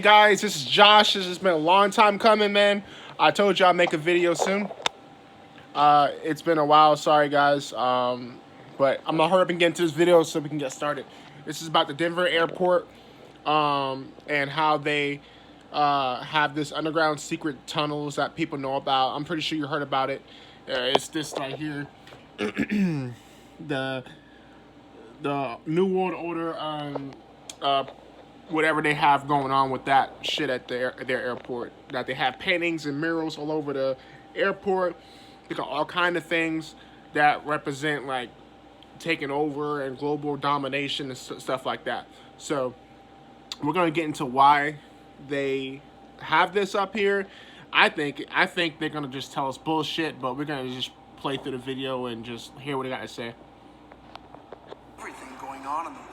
Guys, this is Josh. This has been a long time coming, man. I told you I'd make a video soon. It's been a while. Sorry, guys. But I'm gonna hurry up and get into this video so we can get started. This is about the Denver airport and how they have this underground secret tunnels that people know about. I'm pretty sure you heard about it. It's this right here. the the New World Order uh, whatever they have going on with that shit at their airport. That they have paintings and murals all over the airport. They got all kind of things that represent like taking over and global domination and stuff like that. So we're gonna get into why they have this up here. I think they're gonna just tell us bullshit, but we're gonna just play through the video and just hear what they got to say. Everything going on in the world.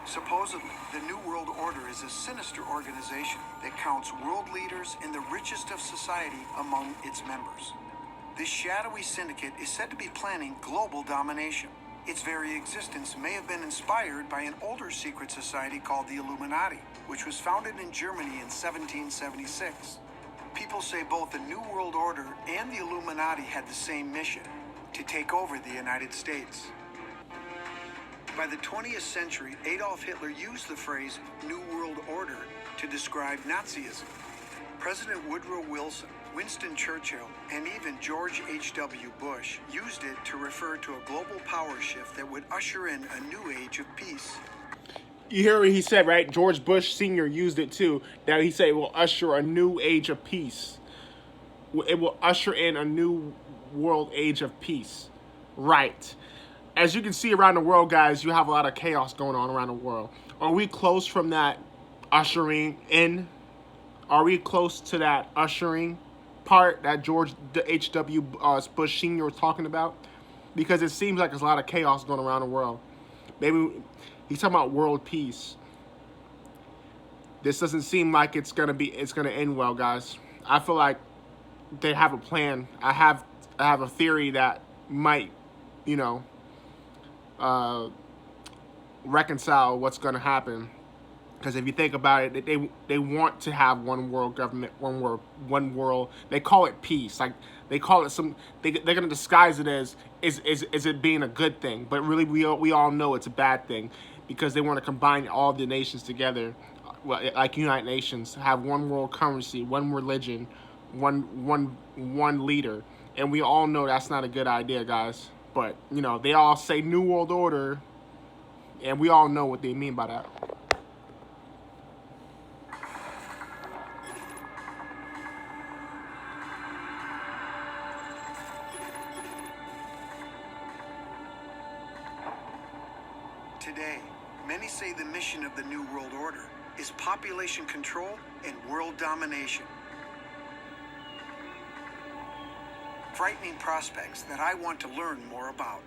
Supposedly, the New World Order is a sinister organization that counts world leaders and the richest of society among its members. This shadowy syndicate is said to be planning global domination. Its very existence may have been inspired by an older secret society called the Illuminati, which was founded in Germany in 1776. People say both the New World Order and the Illuminati had the same mission: to take over the United States. By the 20th century, Adolf Hitler used the phrase New World Order to describe Nazism. President Woodrow Wilson, Winston Churchill, and even George H.W. Bush used it to refer to a global power shift that would usher in a new age of peace. You hear what he said, right? George Bush Sr. used it too. Now he said it will usher a new age of peace. It will usher in a new world age of peace. Right. As you can see around the world, guys, you have a lot of chaos going on around the world. Are we close from that ushering in? Are we close to that ushering part that George H.W. Bush Sr. was talking about? Because it seems like there's a lot of chaos going around the world. Maybe he's talking about world peace. This doesn't seem like it's gonna end well, guys. I feel like they have a plan. I have a theory that might, you know, reconcile what's going to happen. Because if you think about it, they want to have one world government, one world. They call it peace. Like they call it some. They're going to disguise it as is it being a good thing, but really we all know it's a bad thing, because they want to combine all the nations together, like United Nations, have one world currency, one religion, one leader, and we all know that's not a good idea, guys. But you know, they all say New World Order, and we all know what they mean by that. Today, many say the mission of the New World Order is population control and world domination. Frightening prospects that I want to learn more about.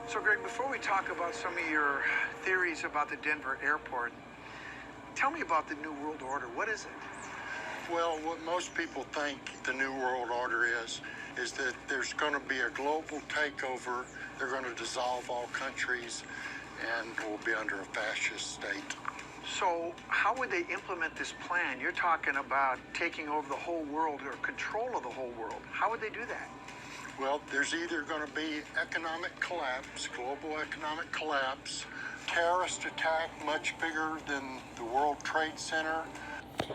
So, Greg, before we talk about some of your theories about the Denver airport, tell me about the New World Order. What is it? Well, what most people think the New World Order is that there's going to be a global takeover. They're going to dissolve all countries, and we'll be under a fascist state. So how would they implement this plan? You're talking about taking over the whole world or control of the whole world. How would they do that? Well, there's either going to be economic collapse, global economic collapse, terrorist attack much bigger than the World Trade Center.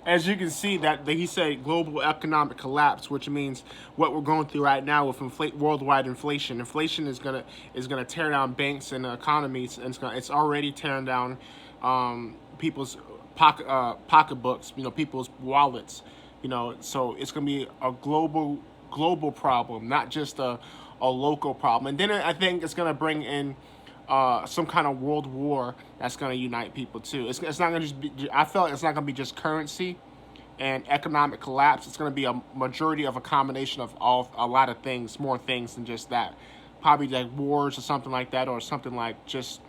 As you can see, that he said global economic collapse, which means what we're going through right now with worldwide inflation. Inflation is gonna tear down banks and economies, and it's already tearing down people's pocketbooks. You know, people's wallets. You know, so it's gonna be a global problem, not just a local problem. And then I think it's gonna bring in some kind of world war that's going to unite people too. It's not going to just be, I feel like it's not going to be just currency and economic collapse. It's going to be a majority of a combination of a lot of things, more things than just that. Probably like wars or something like that, or something like just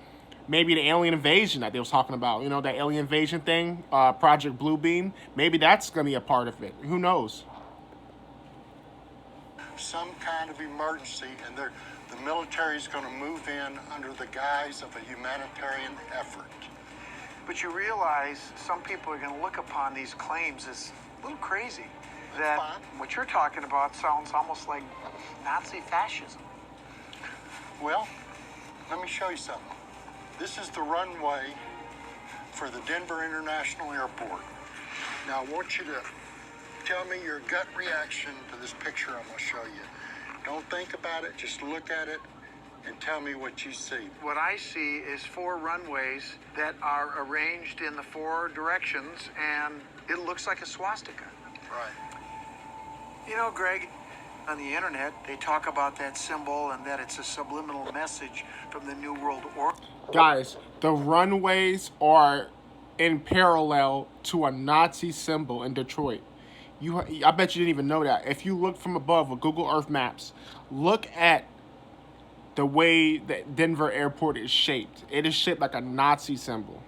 maybe the alien invasion that they was talking about. You know, that alien invasion thing, Project Bluebeam. Maybe that's going to be a part of it. Who knows? Some kind of emergency, and the military is going to move in under the guise of a humanitarian effort. But you realize some people are going to look upon these claims as a little crazy. That fine. what you're talking about sounds almost like Nazi fascism. Well, let me show you something. This is the runway for the Denver International Airport. Now I want you to tell me your gut reaction to this picture I'm going to show you. Don't think about it, just look at it and tell me what you see. What I see is 4 runways that are arranged in the 4 directions, and it looks like a swastika. Right. You know, Greg, on the internet, they talk about that symbol and that it's a subliminal message from the New World Order. Guys, the runways are in parallel to a Nazi symbol in Detroit. I bet you didn't even know that. If you look from above with Google Earth Maps, look at the way that Denver Airport is shaped. It is shaped like a Nazi symbol.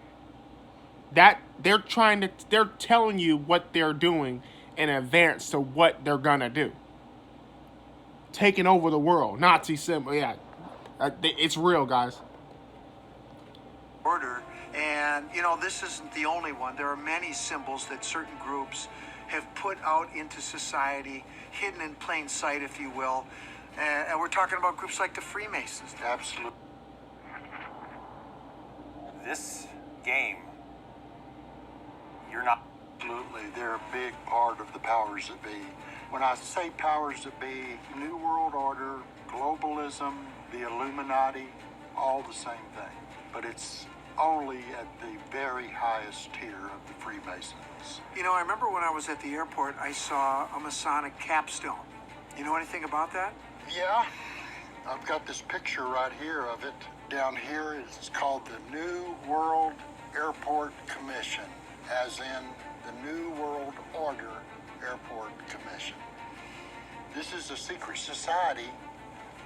That they're telling you what they're doing in advance to what they're gonna do. Taking over the world, Nazi symbol. Yeah, it's real, guys. Order, and you know, this isn't the only one. There are many symbols that certain groups have put out into society, hidden in plain sight, if you will. And we're talking about groups like the Freemasons. Absolutely. This game, you're not. Absolutely. They're a big part of the powers that be. When I say powers that be, New World Order, globalism, the Illuminati, all the same thing. But it's only at the very highest tier of the Freemasons. You know, I remember when I was at the airport, I saw a Masonic capstone. You know anything about that? Yeah, I've got this picture right here of it. Down here, it's called the New World Airport Commission, as in the New World Order Airport Commission. This is a secret society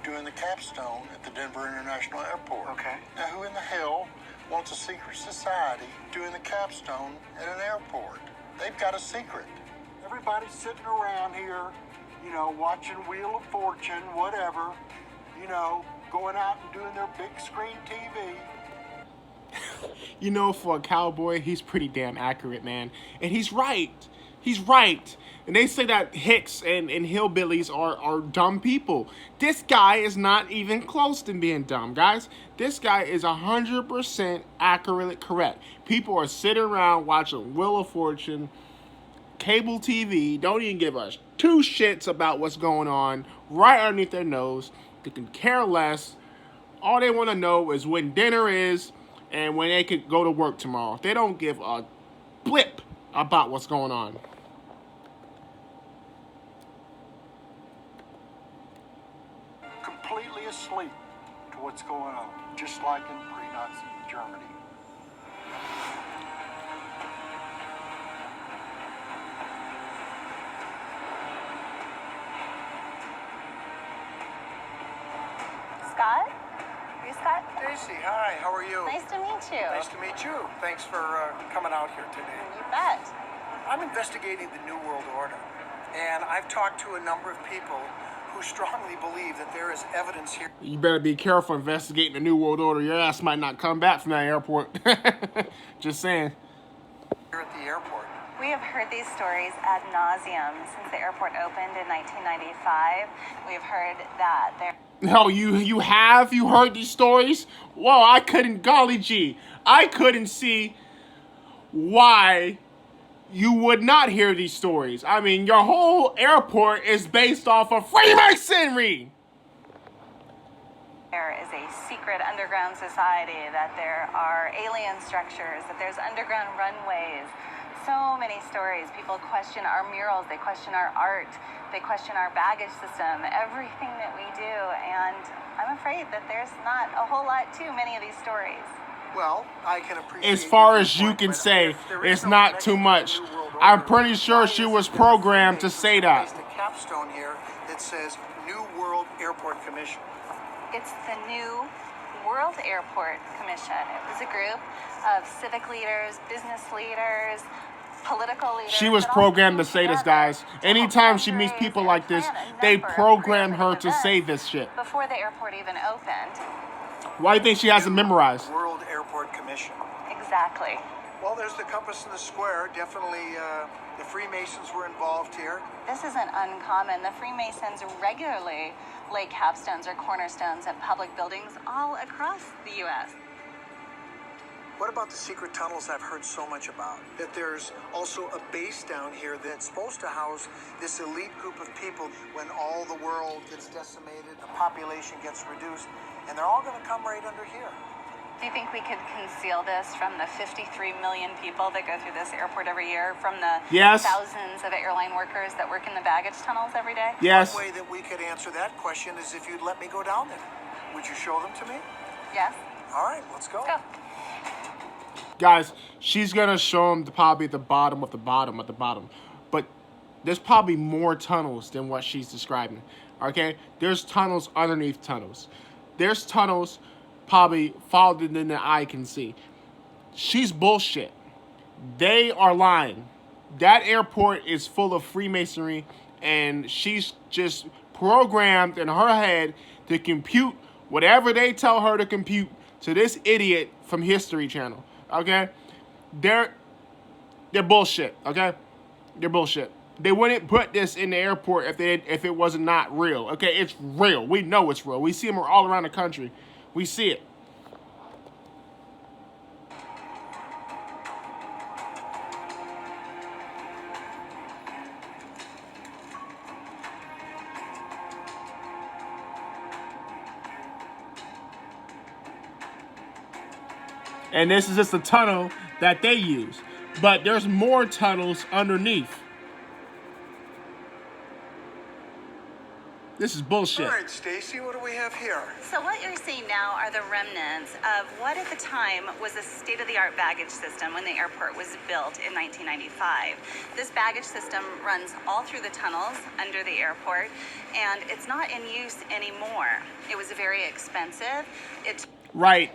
doing the capstone at the Denver International Airport. Okay. Now, who in the hell wants a secret society doing the capstone at an airport? They've got a secret. Everybody's sitting around here, you know, watching Wheel of Fortune, whatever, you know, going out and doing their big screen TV. You know, for a cowboy, he's pretty damn accurate, man. And he's right. He's right. And they say that hicks and hillbillies are dumb people. This guy is not even close to being dumb, guys. This guy is 100% accurately correct. People are sitting around watching Wheel of Fortune, cable TV, don't even give us 2 shits about what's going on right underneath their nose. They can care less. All they want to know is when dinner is and when they could go to work tomorrow. They don't give a blip about what's going on. Completely asleep to what's going on, just like in pre-Nazi Germany. Scott? Are you Scott? Daisy, hi, how are you? Nice to meet you. Nice to meet you. Thanks for coming out here today. You bet. I'm investigating the New World Order, and I've talked to a number of people who strongly believe that there is evidence here. You better be careful investigating the New World Order. Your ass might not come back from that airport. Just saying. Here at the airport. We have heard these stories ad nauseum since the airport opened in 1995. We've heard that there. No, you have? You heard these stories? Whoa, I couldn't, golly gee. I couldn't see why you would not hear these stories. I mean, your whole airport is based off of Freemasonry. There is a secret underground society, that there are alien structures, that there's underground runways. So many stories. People question our murals, they question our art, they question our baggage system, everything that we do. And I'm afraid that there's not a whole lot to many of these stories. Well, I can appreciate. As far your as you viewpoint, can but say, if there is it's no not too connection much. to the New World I'm Order, pretty sure why she is was it that programmed to Freemasons say that. placed a capstone here that says New World Airport Commission. It's the New World Airport Commission. It was a group of civic leaders, business leaders, political leaders. She was that all programmed to came say this, together guys. to help Anytime she meets fundraise people and like this, plan a they number of program her pre-opening to say events this shit. before the airport even opened. Why do you think she hasn't memorized? World Airport Commission. Exactly. Well, there's the compass in the square. Definitely the Freemasons were involved here. This isn't uncommon. The Freemasons regularly lay capstones or cornerstones at public buildings all across the U.S. What about the secret tunnels I've heard so much about? That there's also a base down here that's supposed to house this elite group of people when all the world gets decimated, the population gets reduced, and they're all going to come right under here. Do you think we could conceal this from the 53 million people that go through this airport every year, from the Yes. thousands of airline workers that work in the baggage tunnels every day? Yes. One way that we could answer that question is if you'd let me go down there. Would you show them to me? Yes. All right, let's go. Go. Guys, she's gonna show him probably the bottom of the bottom of the bottom, but there's probably more tunnels than what she's describing. Okay, there's tunnels underneath tunnels. There's tunnels probably farther than the eye can see. She's bullshit. They are lying. That airport is full of Freemasonry, and she's just programmed in her head to compute whatever they tell her to compute to this idiot from History Channel. Okay, they're bullshit. Okay, they're bullshit. They wouldn't put this in the airport if it was not real. Okay, it's real. We know it's real. We see them all around the country. We see it. And this is just a tunnel that they use. But there's more tunnels underneath. This is bullshit. All right, Stacy, what do we have here? So what you're seeing now are the remnants of what at the time was a state-of-the-art baggage system when the airport was built in 1995. This baggage system runs all through the tunnels under the airport, and it's not in use anymore. It was very expensive. Right.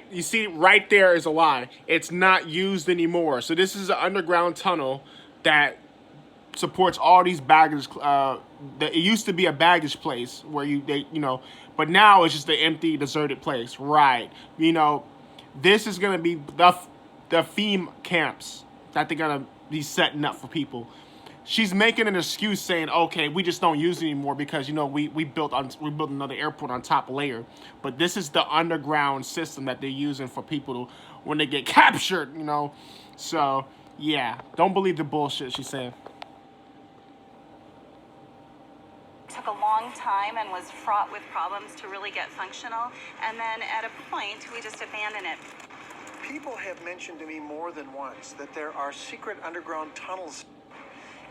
You see, right there is a lie. It's not used anymore. So this is an underground tunnel that supports all these baggage. It used to be a baggage place where but now it's just an empty, deserted place. Right. This is gonna be the theme camps that they're gonna be setting up for people. She's making an excuse saying, okay, we just don't use it anymore because we built another airport on top layer. But this is the underground system that they're using for people when they get captured, So yeah, don't believe the bullshit she's saying. Took a long time and was fraught with problems to really get functional, and then at a point we just abandoned it. People have mentioned to me more than once that there are secret underground tunnels,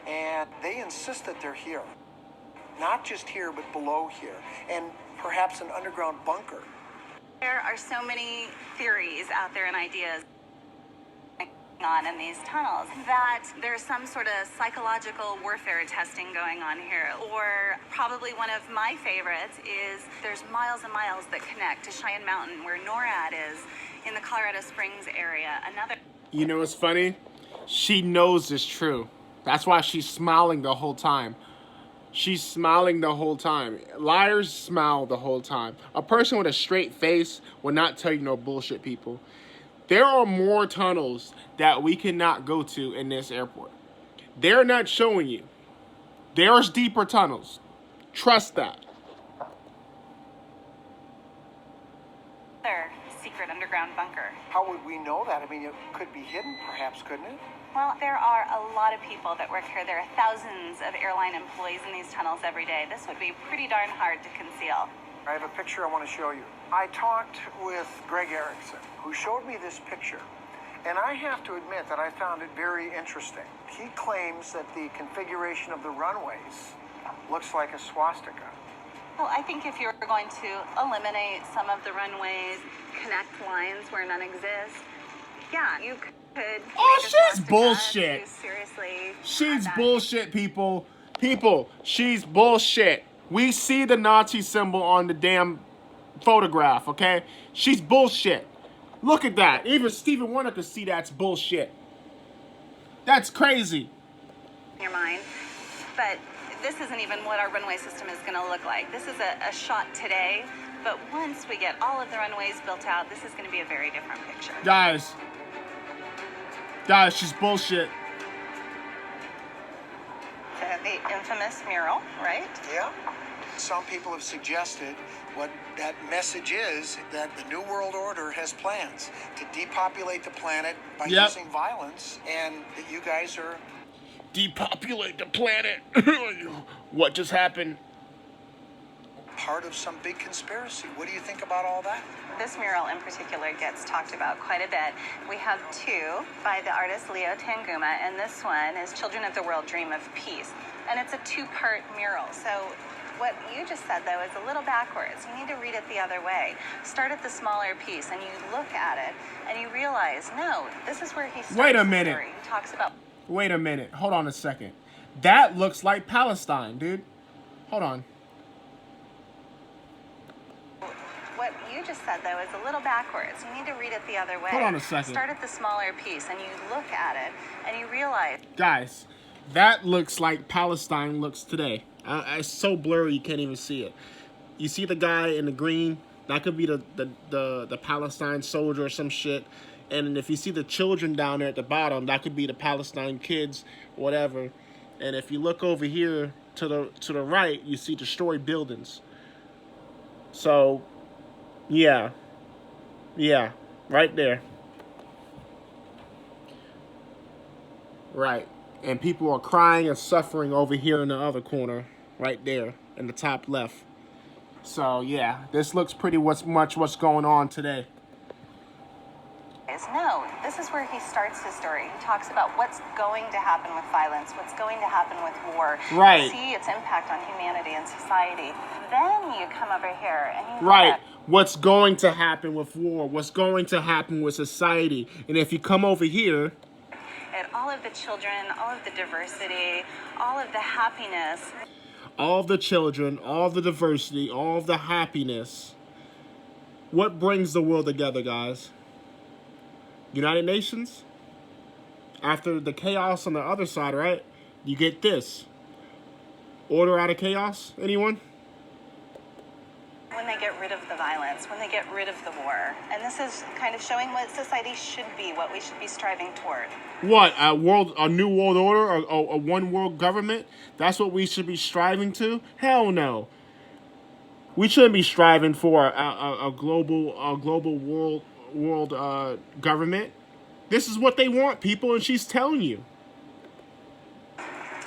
and they insist that they're here. Not just here, but below here, and perhaps an underground bunker. There are so many theories out there and ideas on in these tunnels that there's some sort of psychological warfare testing going on here. Or probably one of my favorites is there's miles and miles that connect to Cheyenne Mountain where NORAD is in the Colorado Springs area. Another. You know what's funny? She knows it's true. That's why she's smiling the whole time. She's smiling the whole time. Liars smile the whole time. A person with a straight face will not tell you no bullshit, people. There are more tunnels that we cannot go to in this airport. They're not showing you. There's deeper tunnels. Trust that. Their secret underground bunker. How would we know that? I mean, it could be hidden, perhaps, couldn't it? Well, there are a lot of people that work here. There are thousands of airline employees in these tunnels every day. This would be pretty darn hard to conceal. I have a picture I want to show you. I talked with Greg Erickson, who showed me this picture, and I have to admit that I found it very interesting. He claims that the configuration of the runways looks like a swastika. Well, I think if you're going to eliminate some of the runways, connect lines where none exist, yeah, you could. Oh, make a she's swastika bullshit. to seriously. She's that. bullshit, people. People, she's bullshit. We see the Nazi symbol on the damn photograph, okay? She's bullshit. Look at that. Even Stephen Warner could see that's bullshit. That's crazy. In your mind, but this isn't even what our runway system is going to look like. This is a shot today, but once we get all of the runways built out, this is going to be a very different picture. Guys, Guys, she's bullshit. The infamous mural, right? Yeah. Some people have suggested what that message is, that the New World Order has plans to depopulate the planet by Yep. using violence, and that you guys are Depopulate the planet. What just happened? part of some big conspiracy. What do you think about all that? This mural in particular gets talked about quite a bit. We have two by the artist Leo Tanguma, and this one is Children of the World Dream of Peace. And it's a two-part mural. So what you just said, though, is a little backwards. You need to read it the other way. Start at the smaller piece, and you look at it, and you realize, no, this is where he starts. Wait a the minute. story. He talks about... Wait a minute. Hold on a second. That looks like Palestine, dude. Hold on. What you just said, though, is a little backwards. You need to read it the other way. Hold on a second. Start at the smaller piece, and you look at it, and you realize... Guys, that looks like Palestine looks today. It's so blurry you can't even see it. You see the guy in the green? That could be the Palestine soldier or some shit. And if you see the children down there at the bottom, that could be the Palestine kids, whatever. And if you look over here to the right, you see destroyed buildings. So, yeah, right there. Right. And people are crying and suffering over here in the other corner, right there, in the top left. So, yeah, this looks pretty much what's going on today. No, this is where he starts his story. He talks about what's going to happen with violence, what's going to happen with war. Right. You see its impact on humanity and society. Then you come over here and you Right. look. What's going to happen with war? What's going to happen with society? And if you come over here... At all of the children, all of the diversity, all of the happiness. All of the children, all of the diversity, all of the happiness. What brings the world together, guys? United Nations? After the chaos on the other side, right? You get this. Order out of chaos? Anyone? When they get rid of the violence, when they get rid of the war. And this is kind of showing what society should be, what we should be striving toward. What, a new world order, a one world government? That's what we should be striving to? Hell no. We shouldn't be striving for a global world government. This is what they want, people, and she's telling you.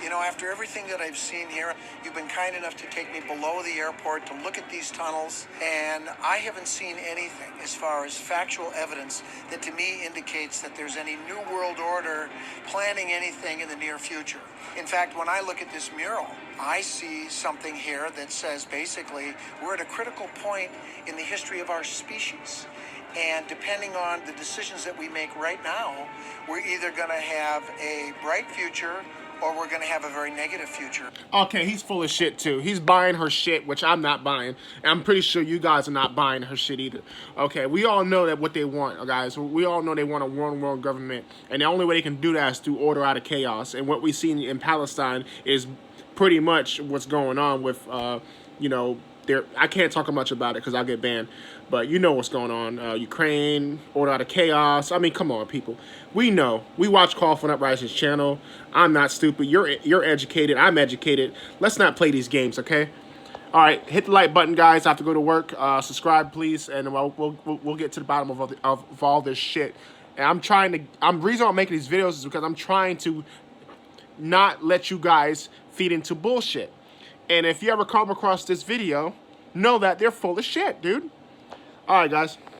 You know, after everything that I've seen here, you've been kind enough to take me below the airport to look at these tunnels, and I haven't seen anything as far as factual evidence that to me indicates that there's any New World Order planning anything in the near future. In fact, when I look at this mural, I see something here that says basically we're at a critical point in the history of our species. And depending on the decisions that we make right now, we're either going to have a bright future or we're going to have a very negative future. Okay, he's full of shit too. He's buying her shit, which I'm not buying. And I'm pretty sure you guys are not buying her shit either. Okay, we all know that what they want, guys. We all know they want a one world government. And the only way they can do that is through order out of chaos. And what we see in Palestine is pretty much what's going on with, you know, I can't talk much about it because I'll get banned. But you know what's going on. Ukraine, order out of chaos. I mean, come on, people. We know. We watch Call for an Uprising's channel. I'm not stupid. You're educated. I'm educated. Let's not play these games, okay? All right, hit the like button, guys. I have to go to work. Subscribe, please, and we'll get to the bottom of all this shit. And the reason I'm making these videos is because I'm trying to not let you guys feed into bullshit. And if you ever come across this video, know that they're full of shit, dude. All right, guys.